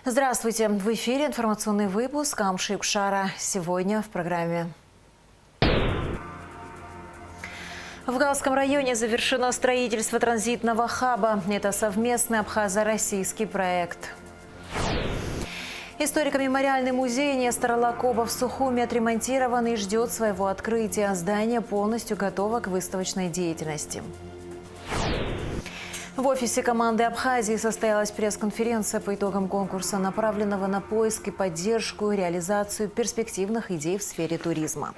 Здравствуйте! В эфире информационный выпуск Амши Кушара. Сегодня в программе. В Галском районе завершено строительство транзитного хаба. Это совместный абхазо-российский проект. Историко-мемориальный музей Нестора Лакоба в Сухуми отремонтирован и ждет своего открытия. Здание полностью готово к выставочной деятельности. В офисе команды Абхазии состоялась пресс-конференция по итогам конкурса, направленного на поиск и поддержку и реализацию перспективных идей в сфере туризма.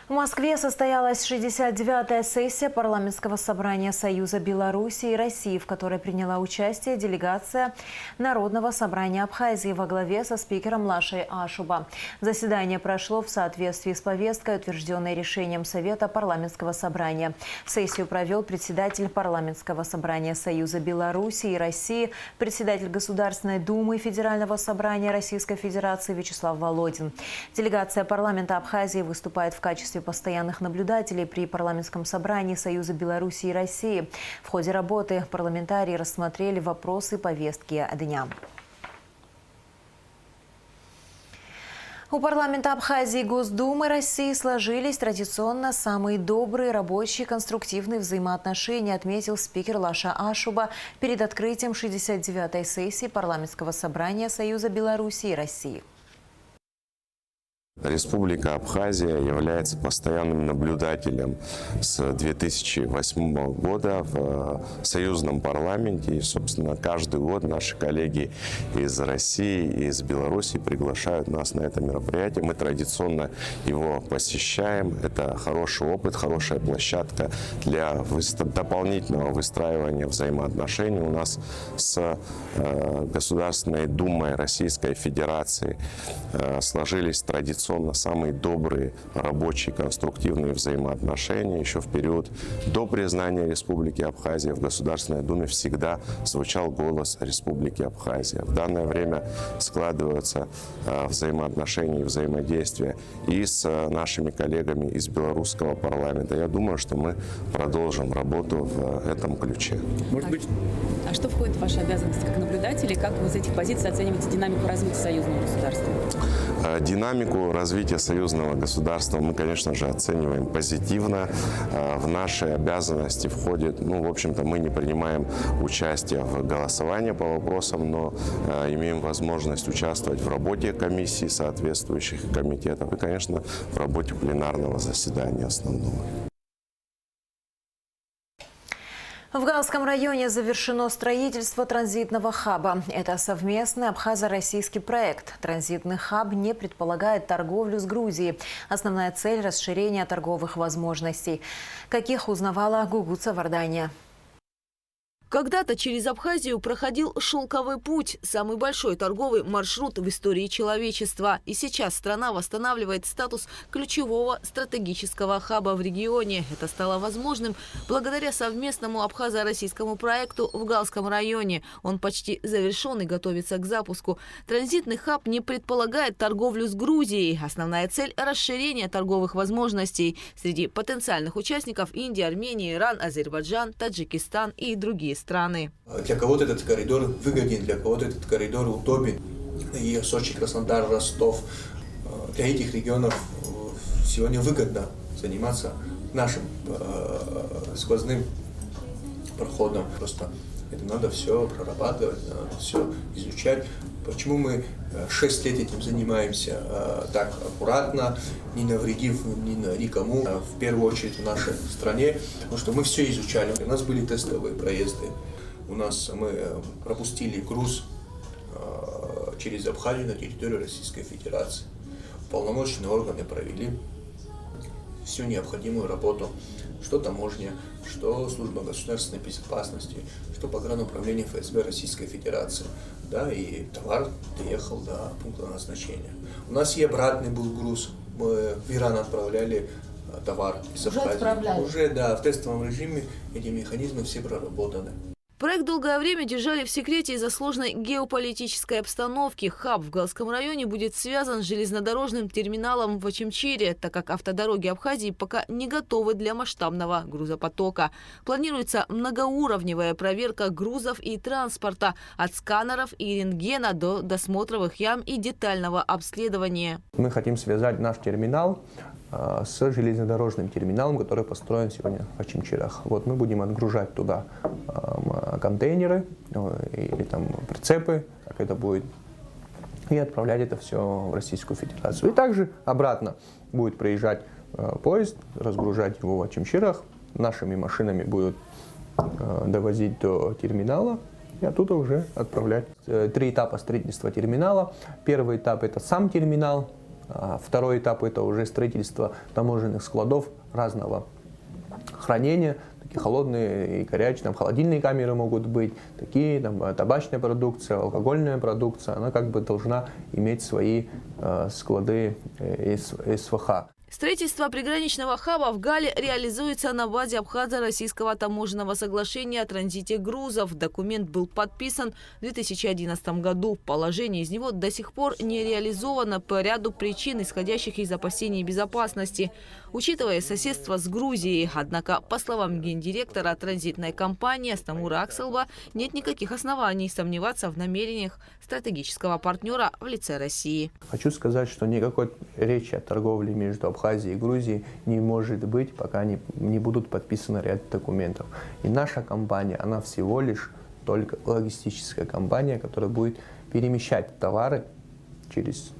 В Москве состоялась 69-я сессия парламентского собрания Союза Беларуси и России, в которой приняла участие делегация Народного собрания Абхазии во главе со спикером Лашей Ашуба. Заседание прошло в соответствии с повесткой, утвержденной решением Совета парламентского собрания. Сессию провел председатель парламентского собрания Союза Беларуси и России, председатель Государственной Думы Федерального собрания Российской Федерации Вячеслав Володин. Делегация парламента Абхазии выступает в качестве постоянных наблюдателей при парламентском собрании Союза Беларуси и России. В ходе работы парламентарии рассмотрели вопросы повестки дня. У парламента Абхазии и Госдумы России сложились традиционно самые добрые рабочие конструктивные взаимоотношения, отметил спикер Лаша Ашуба перед открытием 69-й сессии парламентского собрания Союза Беларуси и России. Республика Абхазия является постоянным наблюдателем с 2008 года в союзном парламенте. И, собственно, каждый год наши коллеги из России и из Беларуси приглашают нас на это мероприятие. Мы традиционно его посещаем. Это хороший опыт, хорошая площадка для дополнительного выстраивания взаимоотношений. У нас с Государственной Думой Российской Федерации сложились традиционно самые добрые рабочие конструктивные взаимоотношения. Еще в период до признания Республики Абхазия в Государственной Думе всегда звучал голос Республики Абхазия. В данное время складываются взаимоотношения и взаимодействия и с нашими коллегами из белорусского парламента. Я думаю, что мы продолжим работу в этом ключе. Может быть... А что входит в ваши обязанности как наблюдатели? Как вы с этих позиций оцениваете динамику развития союзного государства? Динамику развития союзного государства мы, конечно же, оцениваем позитивно. В наши обязанности входит, в общем-то, мы не принимаем участие в голосовании по вопросам, но имеем возможность участвовать в работе комиссий соответствующих комитетов и, конечно, в работе пленарного заседания основного. В Галском районе завершено строительство транзитного хаба. Это совместный абхазо-российский проект. Транзитный хаб не предполагает торговлю с Грузией. Основная цель – расширение торговых возможностей. Каких узнавала Гугуца Вардания. Когда-то через Абхазию проходил шелковый путь, самый большой торговый маршрут в истории человечества. И сейчас страна восстанавливает статус ключевого стратегического хаба в регионе. Это стало возможным благодаря совместному абхазо-российскому проекту в Галском районе. Он почти завершен и готовится к запуску. Транзитный хаб не предполагает торговлю с Грузией. Основная цель – расширение торговых возможностей. Среди потенциальных участников – Индия, Армения, Иран, Азербайджан, Таджикистан и другие страны. Для кого-то этот коридор выгоден, для кого-то этот коридор удобен. И Сочи, Краснодар, Ростов. Для этих регионов сегодня выгодно заниматься нашим сквозным проходом. Просто это надо все прорабатывать, надо все изучать. Почему мы 6 лет этим занимаемся так аккуратно, не навредив никому, в первую очередь в нашей стране, потому что мы все изучали. У нас были тестовые проезды, мы пропустили груз через Абхазию на территорию Российской Федерации. Уполномоченные органы провели всю необходимую работу, что таможня, что служба государственной безопасности, что погрануправление ФСБ Российской Федерации. Да, и товар доехал до пункта назначения. У нас и обратный был груз. Мы в Иран отправляли товар из Абхазии. Уже, да, в тестовом режиме эти механизмы все проработаны. Проект долгое время держали в секрете из-за сложной геополитической обстановки. Хаб в Галском районе будет связан с железнодорожным терминалом в Очимчире, так как автодороги Абхазии пока не готовы для масштабного грузопотока. Планируется многоуровневая проверка грузов и транспорта от сканеров и рентгена до досмотровых ям и детального обследования. Мы хотим связать наш терминал с железнодорожным терминалом, который построен сегодня в Очимчирах. Вот мы будем отгружать туда контейнеры или там прицепы, как это будет, и отправлять это все в Российскую Федерацию. И также обратно будет приезжать поезд, разгружать его в Очимчирах, нашими машинами будут довозить до терминала и оттуда уже отправлять. 3 этапа строительства терминала. Первый этап – это сам терминал. Второй этап – это уже строительство таможенных складов разного хранения, такие холодные и горячие, там холодильные камеры могут быть, такие там табачная продукция, алкогольная продукция, она как бы должна иметь свои склады СВХ. Строительство приграничного хаба в Гале реализуется на базе Абхазо-Российского таможенного соглашения о транзите грузов. Документ был подписан в 2011 году. Положение из него до сих пор не реализовано по ряду причин, исходящих из опасений безопасности. Учитывая соседство с Грузией, однако, по словам гендиректора транзитной компании Астамура Акселба, нет никаких оснований сомневаться в намерениях стратегического партнера в лице России. Хочу сказать, что никакой речи о торговле между Абхазией и Грузией не может быть, пока не будут подписаны ряд документов. И наша компания, она всего лишь только логистическая компания, которая будет перемещать товары через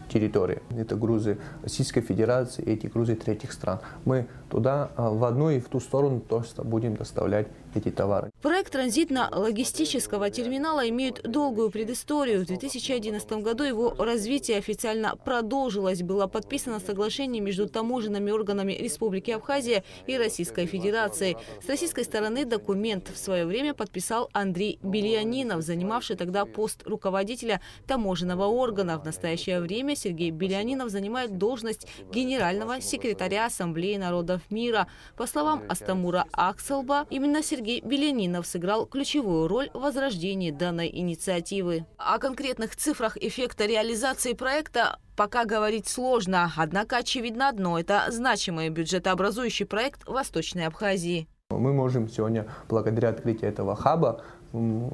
территории. Это грузы Российской Федерации, эти грузы третьих стран. Мы туда в одну и в ту сторону тоже будем доставлять эти товары. Проект транзитно-логистического терминала имеет долгую предысторию. В 2011 году его развитие официально продолжилось. Было подписано соглашение между таможенными органами Республики Абхазия и Российской Федерации. С российской стороны документ в свое время подписал Андрей Бельянинов, занимавший тогда пост руководителя таможенного органа. В настоящее время Сергей Бельянинов занимает должность генерального секретаря Ассамблеи народов мира. По словам Астамура Акселба, именно Сергей Бельянинов сыграл ключевую роль в возрождении данной инициативы. О конкретных цифрах эффекта реализации проекта пока говорить сложно. Однако очевидно одно – это значимый бюджетообразующий проект в Восточной Абхазии. Мы можем сегодня, благодаря открытию этого хаба,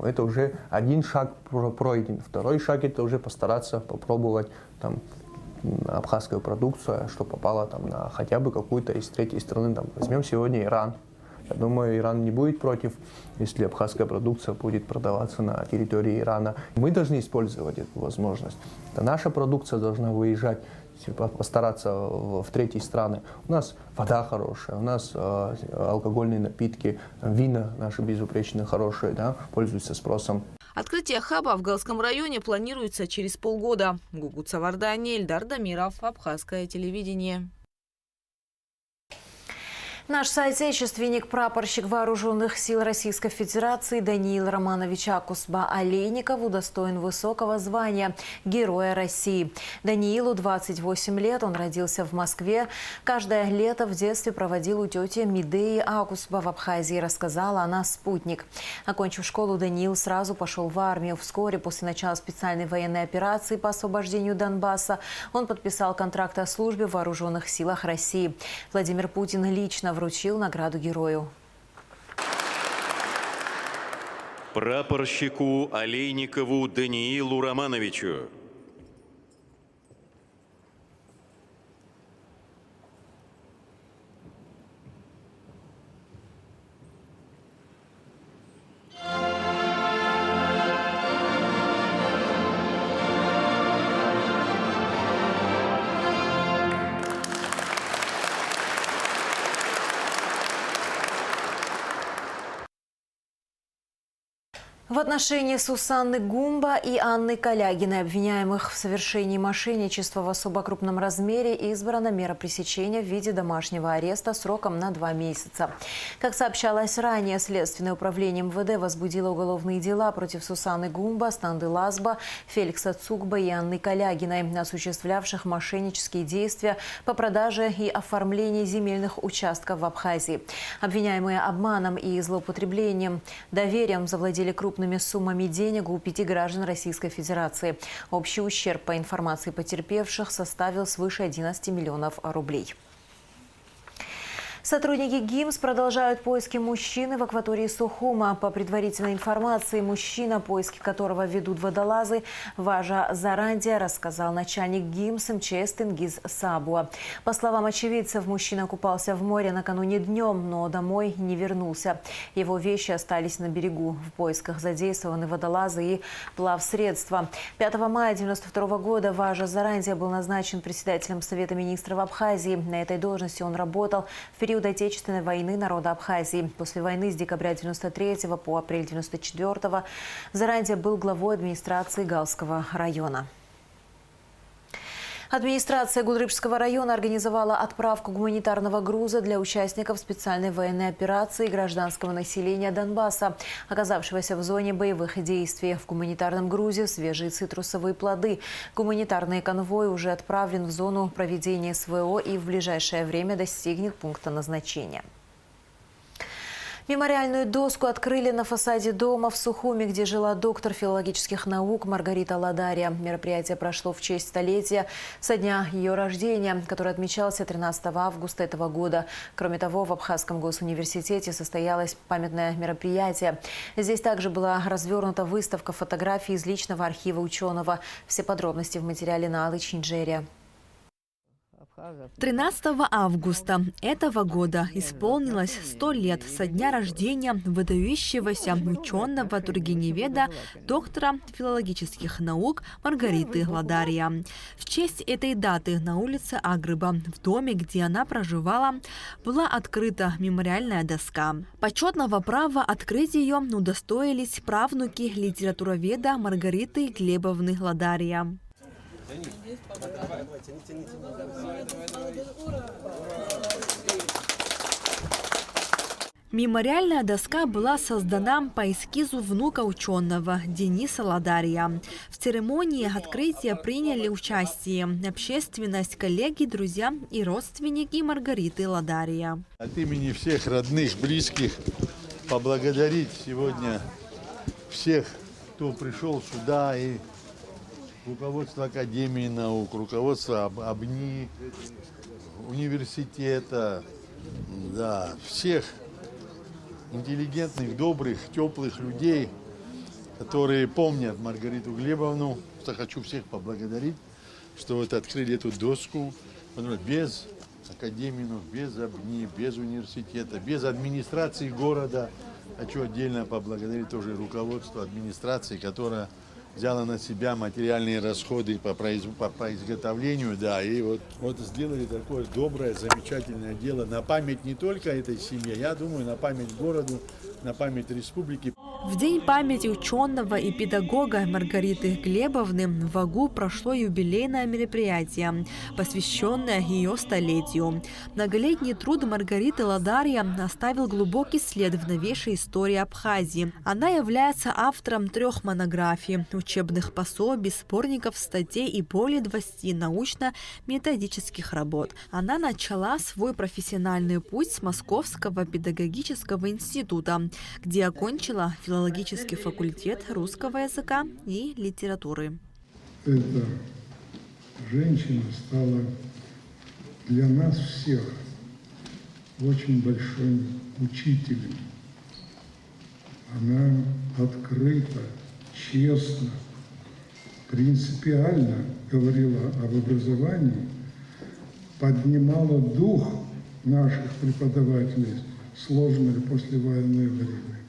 это уже один шаг пройден. Второй шаг – это уже постараться попробовать там абхазскую продукцию, что попало там на хотя бы какую-то из третьей страны. Там, возьмем сегодня Иран. Я думаю, Иран не будет против, если абхазская продукция будет продаваться на территории Ирана. Мы должны использовать эту возможность. Это наша продукция должна выезжать, постараться в третьи страны. У нас вода хорошая, у нас алкогольные напитки, вина наши безупречно хорошие, да, пользуются спросом. Открытие хаба в Галском районе планируется через полгода. Гугут Савардани, Эльдар Дамиров, Абхазское телевидение. Наш соотечественник, прапорщик Вооруженных сил Российской Федерации Даниил Романович Акусба Олейников удостоен высокого звания Героя России. Даниилу 28 лет, он родился в Москве. Каждое лето в детстве проводил у тети Медеи Акусба в Абхазии, рассказала она «Спутник». Окончив школу, Даниил сразу пошел в армию. Вскоре после начала специальной военной операции по освобождению Донбасса он подписал контракт о службе в Вооруженных силах России. Владимир Путин лично вручил награду герою. Прапорщику Олейникову Даниилу Романовичу. В отношении Сусанны Гумба и Анны Калягиной, обвиняемых в совершении мошенничества в особо крупном размере, избрана мера пресечения в виде домашнего ареста сроком на 2 месяца. Как сообщалось ранее, Следственное управление МВД возбудило уголовные дела против Сусанны Гумба, Станды Лазба, Феликса Цугба и Анны Калягиной, осуществлявших мошеннические действия по продаже и оформлению земельных участков в Абхазии. Обвиняемые обманом и злоупотреблением доверием завладели крупными суммами денег у 5 граждан Российской Федерации. Общий ущерб, по информации потерпевших, составил свыше 11 миллионов рублей. Сотрудники ГИМС продолжают поиски мужчины в акватории Сухума. По предварительной информации, мужчина, поиски которого ведут водолазы, Важа Зарандия, рассказал начальник ГИМС МЧС Тенгиз Сабуа. По словам очевидцев, мужчина купался в море накануне днем, но домой не вернулся. Его вещи остались на берегу. В поисках задействованы водолазы и плавсредства. 5 мая 1992 года Важа Зарандия был назначен председателем Совета министров Абхазии. На этой должности он работал в период Отечественной войны народа Абхазии. После войны с декабря 1993 по апрель 1994 Зарандия был главой администрации Галского района. Администрация Гудрыпского района организовала отправку гуманитарного груза для участников специальной военной операции гражданского населения Донбасса, оказавшегося в зоне боевых действий. В гуманитарном грузе свежие цитрусовые плоды. Гуманитарный конвой уже отправлен в зону проведения СВО и в ближайшее время достигнет пункта назначения. Мемориальную доску открыли на фасаде дома в Сухуме, где жила доктор филологических наук Маргарита Ладария. Мероприятие прошло в честь столетия со дня ее рождения, который отмечался 13 августа этого года. Кроме того, в Абхазском госуниверситете состоялось памятное мероприятие. Здесь также была развернута выставка фотографий из личного архива ученого. Все подробности в материале Налы Чинджерия. 13 августа этого года исполнилось 100 лет со дня рождения выдающегося ученого тургеневеда, доктора филологических наук Маргариты Ладария. В честь этой даты на улице Агрыба, в доме, где она проживала, была открыта мемориальная доска. Почетного права открыть ее удостоились правнуки литературоведа Маргариты Глебовны Ладария. Мемориальная доска была создана по эскизу внука ученого Дениса Ладария. В церемонии открытия приняли участие общественность, коллеги, друзья и родственники Маргариты Ладария. От имени всех родных, близких поблагодарить сегодня всех, кто пришел сюда, и руководство Академии наук, руководство АБНИ, университета, да, всех интеллигентных, добрых, теплых людей, которые помнят Маргариту Глебовну. Хочу всех поблагодарить, что вот открыли эту доску. Без Академии наук, без АБНИ, без университета, без администрации города. Хочу отдельно поблагодарить тоже руководство администрации, которое взяла на себя материальные расходы по изготовлению, да, и вот сделали такое доброе, замечательное дело на память не только этой семье, я думаю, на память городу, на память республики. В день памяти ученого и педагога Маргариты Глебовны в АГУ прошло юбилейное мероприятие, посвященное ее столетию. Многолетний труд Маргариты Ладария оставил глубокий след в новейшей истории Абхазии. Она является автором 3 монографий, учебных пособий, сборников статей и более 20 научно-методических работ. Она начала свой профессиональный путь с Московского педагогического института, где окончила филологический факультет русского языка и литературы. Эта женщина стала для нас всех очень большим учителем. Она открыто, честно, принципиально говорила об образовании, поднимала дух наших преподавателей в сложное послевоенное время.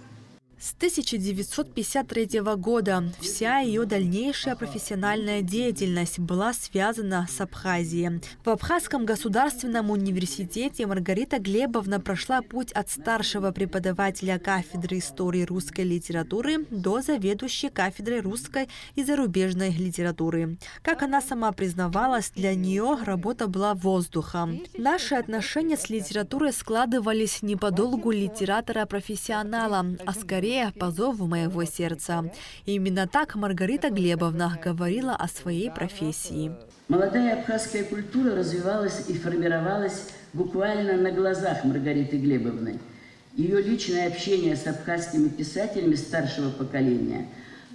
С 1953 года вся ее дальнейшая профессиональная деятельность была связана с Абхазией. В Абхазском государственном университете Маргарита Глебовна прошла путь от старшего преподавателя кафедры истории русской литературы до заведующей кафедрой русской и зарубежной литературы. Как она сама признавалась, для нее работа была воздухом. Наши отношения с литературой складывались не по долгу литератора-профессионала, а скорее по зову моего сердца. И именно так Маргарита Глебовна говорила о своей профессии. Молодая абхазская культура развивалась и формировалась буквально на глазах Маргариты Глебовны. Ее личное общение с абхазскими писателями старшего поколения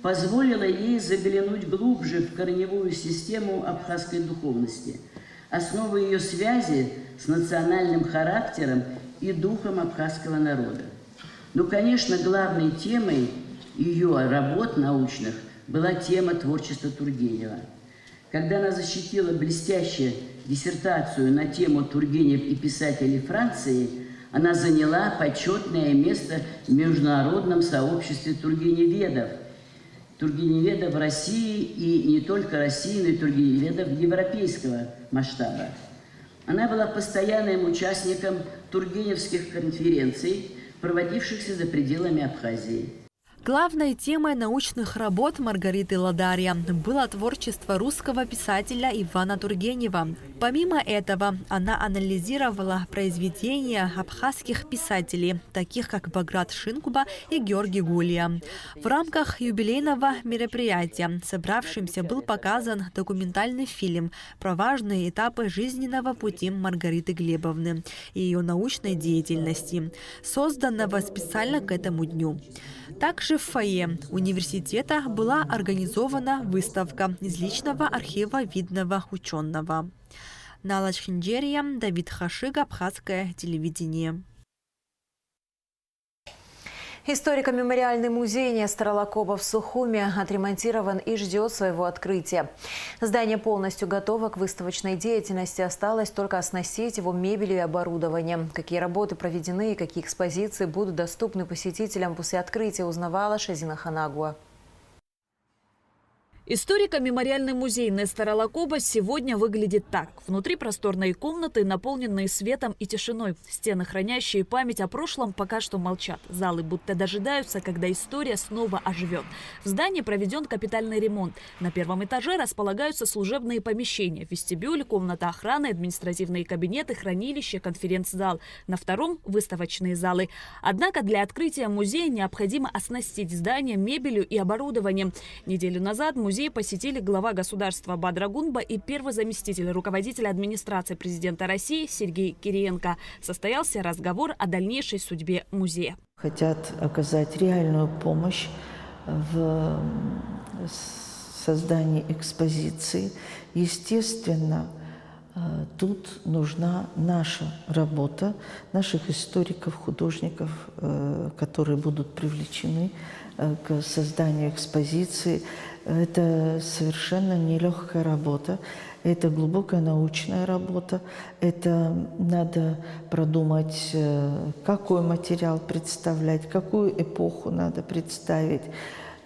позволило ей заглянуть глубже в корневую систему абхазской духовности, основу ее связи с национальным характером и духом абхазского народа. Но, конечно, главной темой ее работ научных была тема творчества Тургенева. Когда она защитила блестящую диссертацию на тему Тургенев и писатели Франции, она заняла почетное место в международном сообществе тургеневедов в России и не только России, но и тургеневедов европейского масштаба. Она была постоянным участником тургеневских конференций, проводившихся за пределами Абхазии. Главной темой научных работ Маргариты Ладарья было творчество русского писателя Ивана Тургенева. Помимо этого, она анализировала произведения абхазских писателей, таких как Баграт Шинкуба и Георгий Гулия. В рамках юбилейного мероприятия собравшимся был показан документальный фильм про важные этапы жизненного пути Маргариты Глебовны и ее научной деятельности, созданного специально к этому дню. Также в фойе университета была организована выставка из личного архива видного ученого. Нала Чхинджерия, Давид Хашиг, Абхазское телевидение. Историко-мемориальный музей Нестора Лакоба в Сухуме отремонтирован и ждет своего открытия. Здание полностью готово к выставочной деятельности. Осталось только оснастить его мебелью и оборудованием. Какие работы проведены и какие экспозиции будут доступны посетителям после открытия, узнавала Шазина Ханагуа. Историко-мемориальный музей Нестора Лакоба сегодня выглядит так. Внутри просторные комнаты, наполненные светом и тишиной. Стены, хранящие память о прошлом, пока что молчат. Залы будто дожидаются, когда история снова оживет. В здании проведен капитальный ремонт. На первом этаже располагаются служебные помещения. Вестибюль, комната охраны, административные кабинеты, хранилище, конференц-зал. На втором – выставочные залы. Однако для открытия музея необходимо оснастить здание мебелью и оборудованием. Неделю назад музей посетили глава государства Бадра Гунба и первый заместитель руководителя администрации президента России Сергей Кириенко. Состоялся разговор о дальнейшей судьбе музея. Хотят оказать реальную помощь в создании экспозиции. Естественно, тут нужна наша работа, наших историков, художников, которые будут привлечены к созданию экспозиции. Это совершенно нелегкая работа, это глубокая научная работа, это надо продумать, какой материал представлять, какую эпоху надо представить,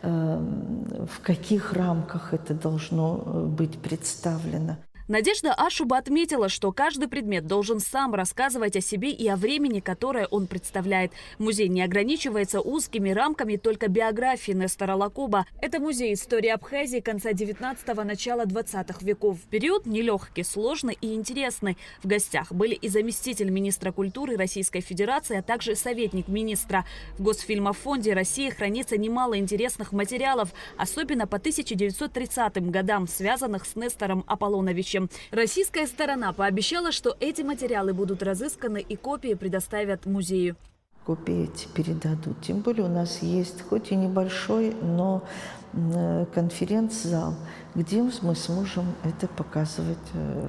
в каких рамках это должно быть представлено. Надежда Ашуба отметила, что каждый предмет должен сам рассказывать о себе и о времени, которое он представляет. Музей не ограничивается узкими рамками только биографии Нестора Лакоба. Это музей истории Абхазии конца 19-го, начала 20-х веков. Период нелегкий, сложный и интересный. В гостях были и заместитель министра культуры Российской Федерации, а также советник министра. В Госфильмофонде России хранится немало интересных материалов, особенно по 1930-м годам, связанных с Нестором Аполлоновичем. Российская сторона пообещала, что эти материалы будут разысканы и копии предоставят музею. Копии эти передадут. Тем более у нас есть, хоть и небольшой, но конференц-зал, где мы сможем это показывать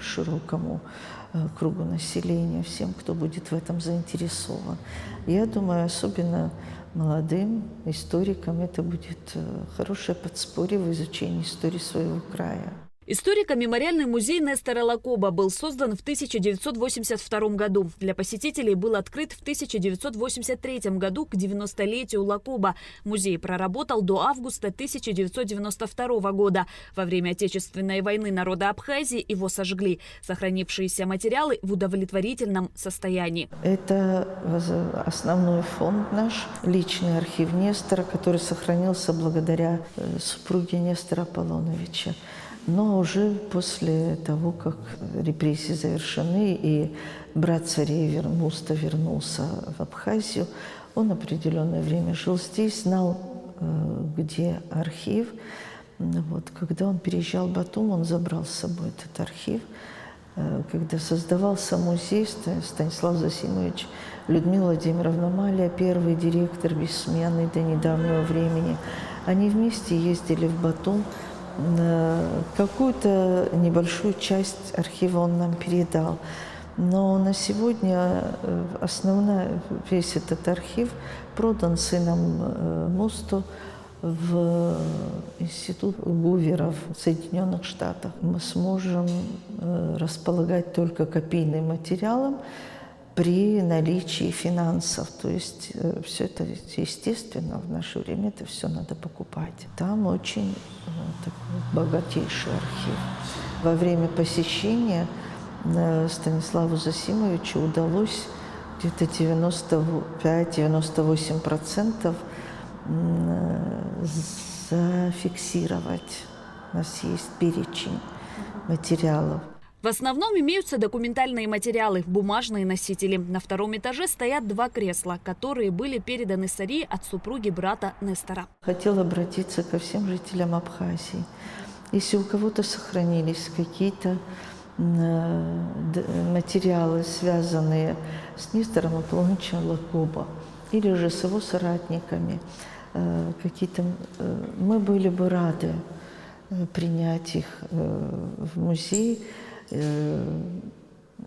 широкому кругу населения, всем, кто будет в этом заинтересован. Я думаю, особенно молодым историкам это будет хорошее подспорье в изучении истории своего края. Историко-мемориальный музей Нестора Лакоба был создан в 1982 году. Для посетителей был открыт в 1983 году к 90-летию Лакоба. Музей проработал до августа 1992 года. Во время Отечественной войны народа Абхазии его сожгли. Сохранившиеся материалы в удовлетворительном состоянии. Это основной фонд наш, личный архив Нестора, который сохранился благодаря супруге Нестора Аполлоновича. Но уже после того, как репрессии завершены и брат царей Муста вернулся в Абхазию, он определенное время жил здесь, знал, где архив. Вот, когда он переезжал в Батум, он забрал с собой этот архив. Когда создавался музей, Станислав Зосимович, Людмила Владимировна Малия, первый директор бессменный до недавнего времени, они вместе ездили в Батум. Какую-то небольшую часть архива он нам передал. Но на сегодня весь этот архив продан сыном Мусту в Институт Гувера в Соединенных Штатах. Мы сможем располагать только копийным материалом при наличии финансов. То есть все это естественно, в наше время это все надо покупать. Там очень такой богатейший архив. Во время посещения Станиславу Зосимовичу удалось где-то 95-98% зафиксировать. У нас есть перечень материалов. В основном имеются документальные материалы, бумажные носители. На втором этаже стоят 2 кресла, которые были переданы Сарии от супруги брата Нестора. Хотела обратиться ко всем жителям Абхазии. Если у кого-то сохранились какие-то материалы, связанные с Нестором Аполлоновичем Лакоба или же с его соратниками, мы были бы рады принять их в музей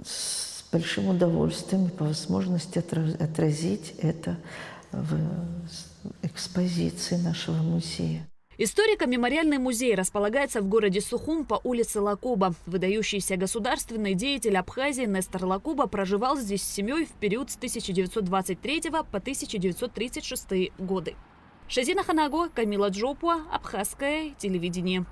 с большим удовольствием и по возможности отразить это в экспозиции нашего музея. Историко-мемориальный музей располагается в городе Сухум по улице Лакоба. Выдающийся государственный деятель Абхазии Нестор Лакоба проживал здесь с семьей в период с 1923 по 1936 годы. Шазина Ханаго, Камила Джопуа, Абхазское телевидение.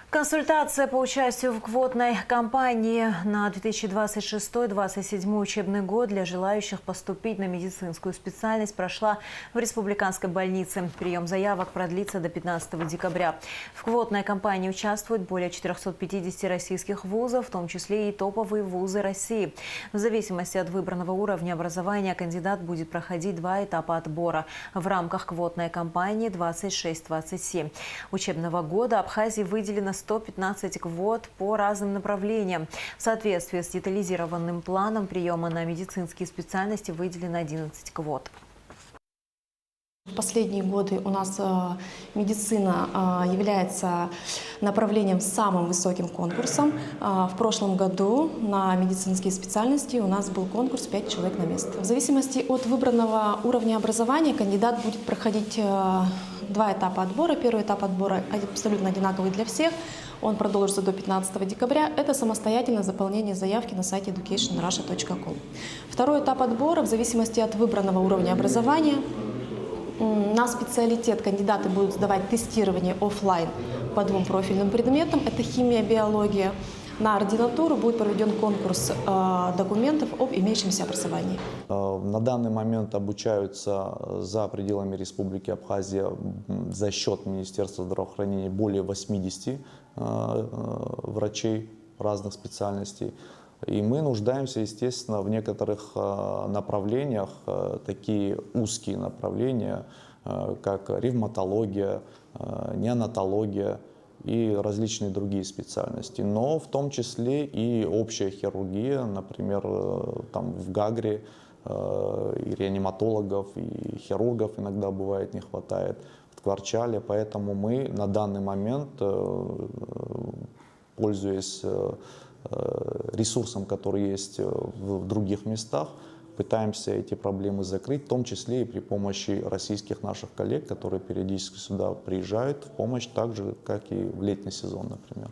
Консультация по участию в квотной кампании на 2026-2027 учебный год для желающих поступить на медицинскую специальность прошла в республиканской больнице. Прием заявок продлится до 15 декабря. В квотной кампании участвуют более 450 российских вузов, в том числе и топовые вузы России. В зависимости от выбранного уровня образования кандидат будет проходить 2 этапа отбора. В рамках квотной кампании 26-27 учебного года Абхазии выделено 115 квот по разным направлениям. В соответствии с детализированным планом приема на медицинские специальности выделено 11 квот. В последние годы у нас медицина является направлением с самым высоким конкурсом. В прошлом году на медицинские специальности у нас был конкурс 5 человек на место. В зависимости от выбранного уровня образования кандидат будет проходить 2 этапа отбора. Первый этап отбора абсолютно одинаковый для всех. Он продолжится до 15 декабря. Это самостоятельное заполнение заявки на сайте educationrussia.com. Второй этап отбора в зависимости от выбранного уровня образования. На специалитет кандидаты будут сдавать тестирование офлайн по 2 профильным предметам. Это химия, биология. На ординатуру будет проведен конкурс документов об имеющемся образовании. На данный момент обучаются за пределами Республики Абхазия за счет Министерства здравоохранения более 80 врачей разных специальностей. И мы нуждаемся, естественно, в некоторых направлениях, такие узкие направления, как ревматология, неонатология и различные другие специальности. Но в том числе и общая хирургия, например, там в Гагре и реаниматологов, и хирургов иногда бывает не хватает, в Ткварчале. Поэтому мы на данный момент, пользуясь ресурсом, который есть в других местах, пытаемся эти проблемы закрыть, в том числе и при помощи российских наших коллег, которые периодически сюда приезжают в помощь, так же, как и в летний сезон, например.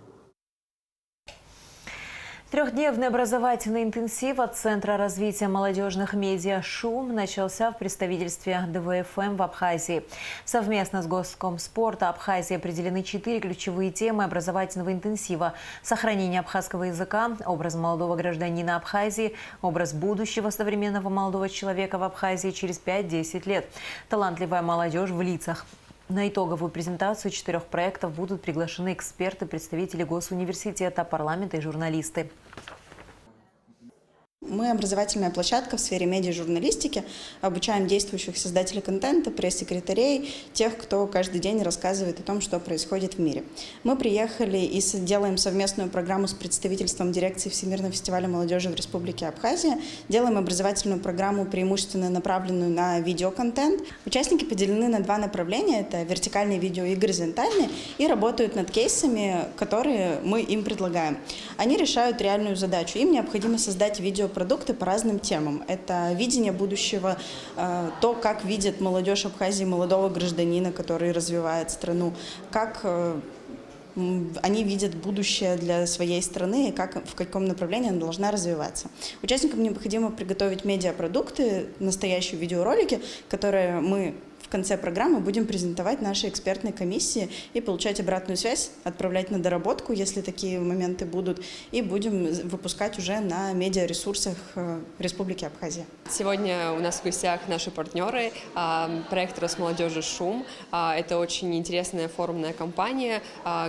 Трехдневный образовательный интенсив от Центра развития молодежных медиа «Шум» начался в представительстве ДВФМ в Абхазии. Совместно с Госкомспорта Абхазии определены 4 ключевые темы образовательного интенсива: сохранение абхазского языка, образ молодого гражданина Абхазии, образ будущего современного молодого человека в Абхазии через 5-10 лет, талантливая молодежь в лицах. На итоговую презентацию 4 проектов будут приглашены эксперты, представители госуниверситета, парламента и журналисты. Мы образовательная площадка в сфере медиа-журналистики, обучаем действующих создателей контента, пресс-секретарей, тех, кто каждый день рассказывает о том, что происходит в мире. Мы приехали и делаем совместную программу с представительством дирекции Всемирного фестиваля молодежи в Республике Абхазия. Делаем образовательную программу, преимущественно направленную на видеоконтент. Участники поделены на 2 направления. Это вертикальные видео и горизонтальные. И работают над кейсами, которые мы им предлагаем. Они решают реальную задачу. Им необходимо создать видеопродукты по разным темам. Это видение будущего, то, как видит молодежь Абхазии молодого гражданина, который развивает страну, как они видят будущее для своей страны и в каком направлении она должна развиваться. Участникам необходимо приготовить медиапродукты, настоящие видеоролики, которые мы в конце программы будем презентовать нашей экспертной комиссии и получать обратную связь, отправлять на доработку, если такие моменты будут, и будем выпускать уже на медиаресурсах Республики Абхазия. Сегодня у нас в гостях наши партнеры, проект «Росмолодежи Шум». Это очень интересная форумная кампания,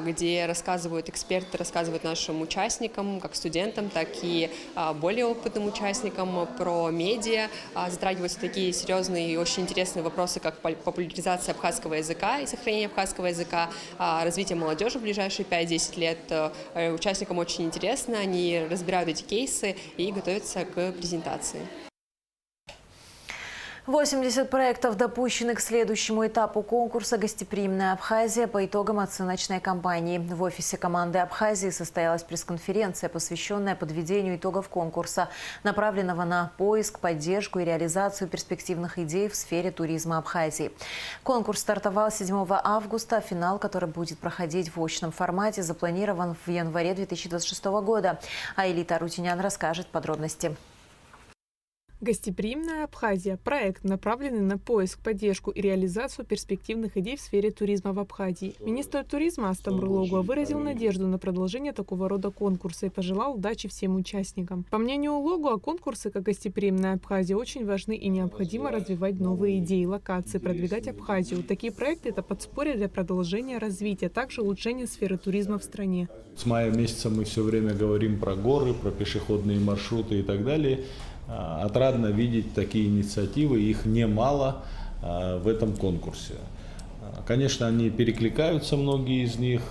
где эксперты рассказывают нашим участникам, как студентам, так и более опытным участникам про медиа. Затрагиваются такие серьезные и очень интересные вопросы, как популяризация абхазского языка и сохранение абхазского языка, развитие молодежи в ближайшие 5-10 лет. Участникам очень интересно, они разбирают эти кейсы и готовятся к презентации. 80 проектов допущены к следующему этапу конкурса «Гостеприимная Абхазия» по итогам оценочной кампании. В офисе команды Абхазии состоялась пресс-конференция, посвященная подведению итогов конкурса, направленного на поиск, поддержку и реализацию перспективных идей в сфере туризма Абхазии. Конкурс стартовал 7 августа, а финал, который будет проходить в очном формате, запланирован в январе 2026 года. Аэлита Арутюнян расскажет подробности. Гостеприимная Абхазия – проект, направленный на поиск, поддержку и реализацию перспективных идей в сфере туризма в Абхазии. Министр туризма Астам Урлогуа выразил надежду на продолжение такого рода конкурса и пожелал удачи всем участникам. По мнению Урлогуа, конкурсы, как Гостеприимная Абхазия, очень важны и необходимо развивать новые идеи, локации, продвигать Абхазию. Такие проекты – это подспорье для продолжения развития, а также улучшения сферы туризма в стране. С мая месяца мы все время говорим про горы, про пешеходные маршруты и так далее. Отрадно видеть такие инициативы, их немало в этом конкурсе. Конечно, они перекликаются, многие из них,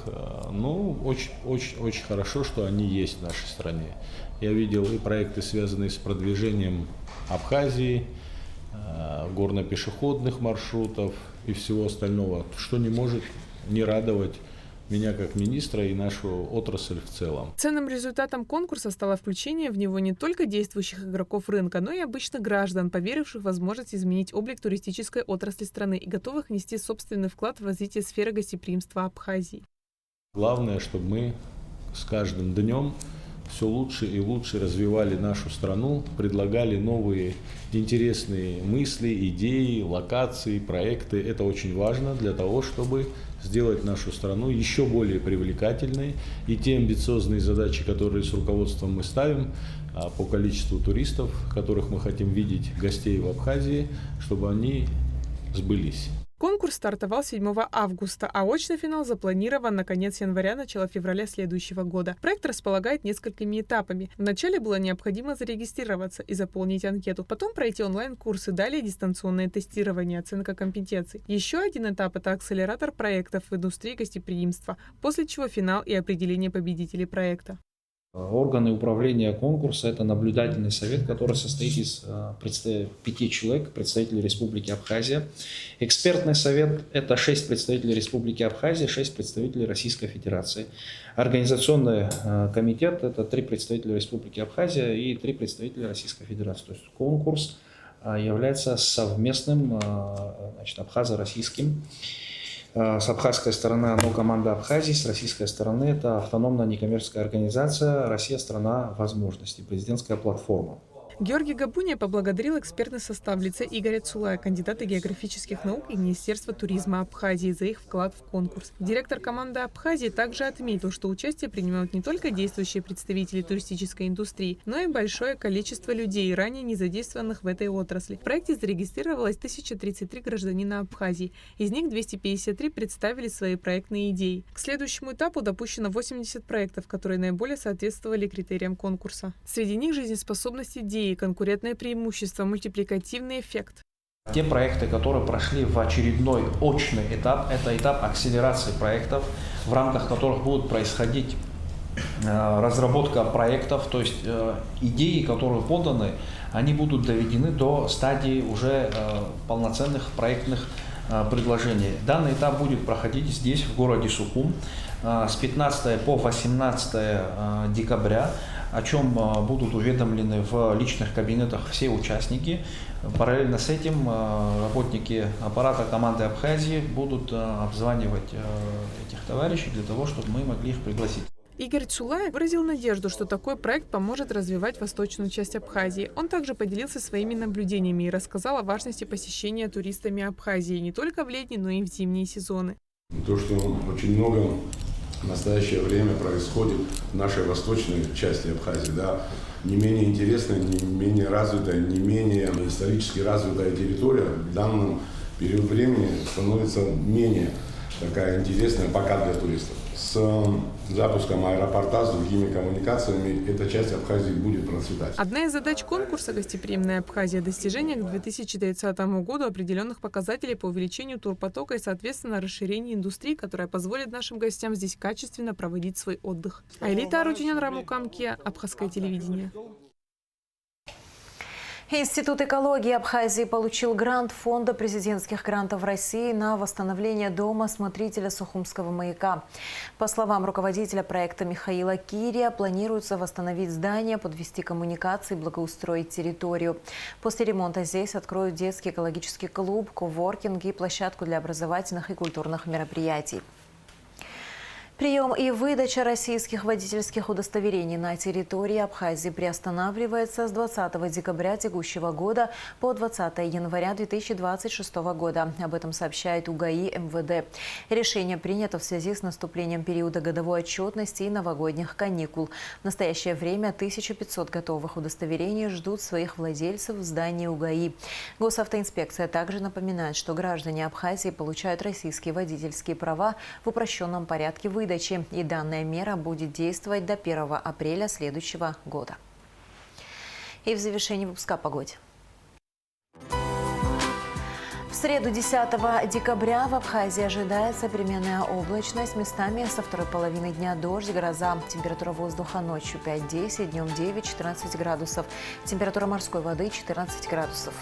но очень хорошо, что они есть в нашей стране. Я видел и проекты, связанные с продвижением Абхазии, горно-пешеходных маршрутов и всего остального, что не может не радовать меня как министра и нашу отрасль в целом. Ценным результатом конкурса стало включение в него не только действующих игроков рынка, но и обычных граждан, поверивших в возможность изменить облик туристической отрасли страны и готовых внести собственный вклад в развитие сферы гостеприимства Абхазии. Главное, чтобы мы с каждым днем все лучше и лучше развивали нашу страну, предлагали новые интересные мысли, идеи, локации, проекты. Это очень важно для того, чтобы сделать нашу страну еще более привлекательной. И те амбициозные задачи, которые с руководством мы ставим по количеству туристов, которых мы хотим видеть, гостей в Абхазии, чтобы они сбылись. Конкурс стартовал 7 августа, а очный финал запланирован на конец января, начало февраля следующего года. Проект располагает несколькими этапами. Вначале было необходимо зарегистрироваться и заполнить анкету, потом пройти онлайн-курсы, далее дистанционное тестирование, оценка компетенций. Еще один этап – это акселератор проектов в индустрии гостеприимства, после чего финал и определение победителей проекта. Органы управления конкурса – это наблюдательный совет, который состоит из 5 человек, представителей Республики Абхазия. Экспертный совет – это 6 представителей Республики Абхазия, 6 представителей Российской Федерации. Организационный комитет – это 3 представителя Республики Абхазия и 3 представителя Российской Федерации. То есть конкурс является совместным, абхазо-российским. С абхазской стороны одна команда Абхазии, с российской стороны это автономная некоммерческая организация «Россия – страна возможностей», президентская платформа. Георгий Габуния поблагодарил экспертный состав в лице Игоря Цулая, кандидата географических наук и Министерства туризма Абхазии, за их вклад в конкурс. Директор команды Абхазии также отметил, что участие принимают не только действующие представители туристической индустрии, но и большое количество людей, ранее не задействованных в этой отрасли. В проекте зарегистрировалось 1033 гражданина Абхазии. Из них 253 представили свои проектные идеи. К следующему этапу допущено 80 проектов, которые наиболее соответствовали критериям конкурса. Среди них жизнеспособность идеи, конкурентное преимущество, мультипликативный эффект. Те проекты, которые прошли в очередной очный этап, это этап акселерации проектов, в рамках которых будут происходить разработка проектов, то есть идеи, которые поданы, они будут доведены до стадии уже полноценных проектных предложений. Данный этап будет проходить здесь, в городе Сухум, с 15 по 18 декабря, о чем будут уведомлены в личных кабинетах все участники. Параллельно с этим работники аппарата команды Абхазии будут обзванивать этих товарищей для того, чтобы мы могли их пригласить. Игорь Цулай выразил надежду, что такой проект поможет развивать восточную часть Абхазии. Он также поделился своими наблюдениями и рассказал о важности посещения туристами Абхазии не только в летние, но и в зимние сезоны. То, что очень много в настоящее время происходит в нашей восточной части Абхазии, да, не менее интересная, не менее развитая, не менее исторически развитая территория в данном период времени становится менее такая интересная пока для туристов. С запуском аэропорта, с другими коммуникациями эта часть Абхазии будет процветать. Одна из задач конкурса «Гостеприимная Абхазия» – достижение к 2030 году определенных показателей по увеличению турпотока и, соответственно, расширению индустрии, которая позволит нашим гостям здесь качественно проводить свой отдых. Айлита Арутюнян, Рамукамке, Абхазское телевидение. Институт экологии Абхазии получил грант Фонда президентских грантов России на восстановление дома смотрителя Сухумского маяка. По словам руководителя проекта Михаила Кирия, планируется восстановить здание, подвести коммуникации, благоустроить территорию. После ремонта здесь откроют детский экологический клуб, коворкинг и площадку для образовательных и культурных мероприятий. Прием и выдача российских водительских удостоверений на территории Абхазии приостанавливается с 20 декабря текущего года по 20 января 2026 года. Об этом сообщает УГАИ МВД. Решение принято в связи с наступлением периода годовой отчетности и новогодних каникул. В настоящее время 1500 готовых удостоверений ждут своих владельцев в здании УГАИ. Госавтоинспекция также напоминает, что граждане Абхазии получают российские водительские права в упрощенном порядке выдачи. И данная мера будет действовать до 1 апреля следующего года. И в завершении выпуска о погоде. В среду 10 декабря в Абхазии ожидается переменная облачность. Местами со второй половины дня дождь, гроза. Температура воздуха ночью 5-10, днем 9-14 градусов. Температура морской воды 14 градусов.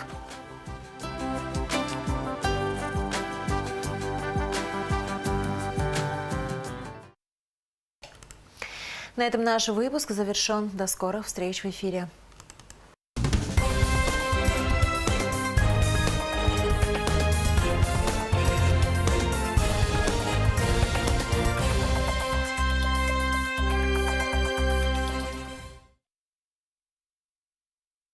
На этом наш выпуск завершен. До скорых встреч в эфире.